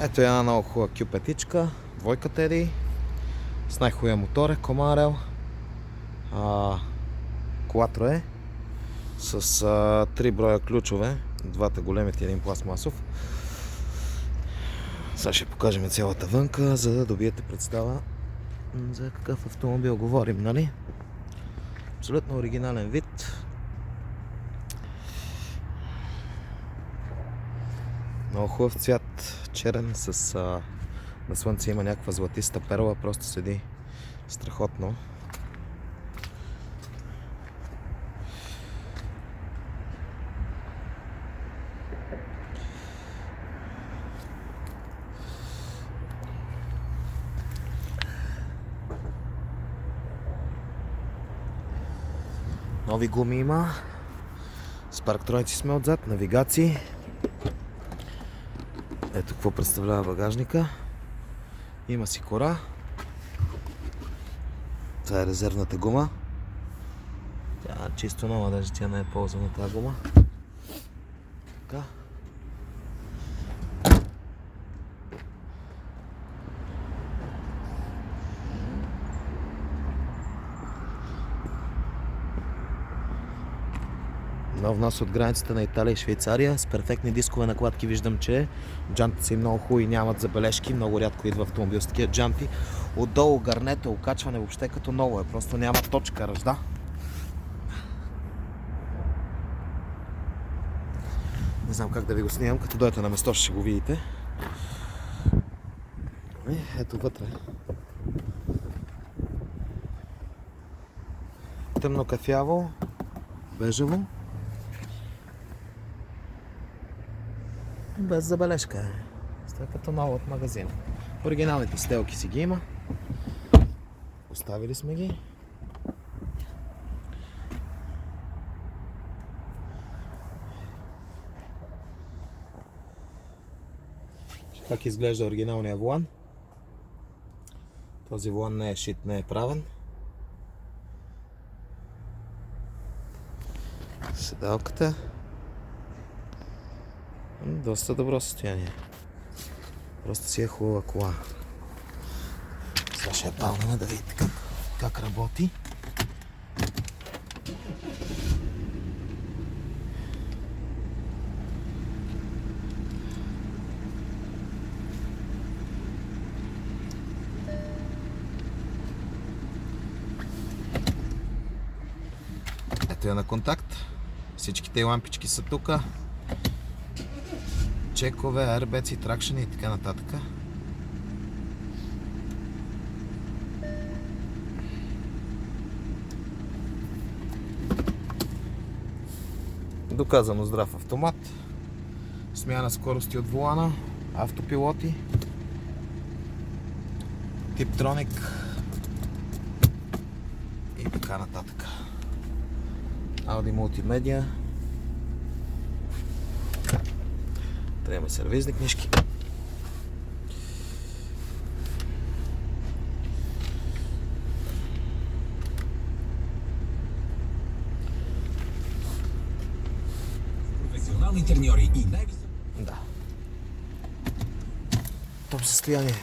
Ето една много хубава Q5-ичка, двойка Теди, с най-хубавия мотор е Комарел, Quattro е, с 3 броя ключове, двата големите и един пластмасов. Сега ще покажем цялата вънка, за да добиете представа за какъв автомобил говорим, нали? Абсолютно оригинален вид. Много хубав цвят, черен, с на слънце има някаква златиста перла, просто седи страхотно. Нови гуми има, с парктроници сме отзад, навигации. Ето какво представлява багажника. Има си кора. Това е резервната гума. Тя е чисто нова, даже тя не е ползвана тази гума. Така. Нов внос от границата на Италия и Швейцария, с перфектни дискове накладки. Виждам, че джантите са и много хубави, нямат забележки, много рядко идва автомобил с такива джанти. Отдолу гарнето, окачване въобще като ново е, просто няма точка ръжда. Не знам как да ви го снимам, като дойдете на место ще го видите. Ето вътре. Тъмно кафяво, бежево. Без забележка е. Сте като ново от магазина. Оригиналните стелки си ги има. Оставили сме ги. Как изглежда оригиналният волан. Този волан не е шит, не е правен. Седалката. Доста добро състояние. Просто си е хубава кола. Сега ще я палнем да видите как работи. Ето я на контакт. Всичките лампички са тук. Чекове, аербеци, тракшени и така нататък. Доказано здрав автомат. Смяна скорости от волана, автопилоти, Tiptronic и така нататък. Audi мултимедия. Трябва сервизни книжки. Професионални интерньори и най-високи. Да. Топ състояние.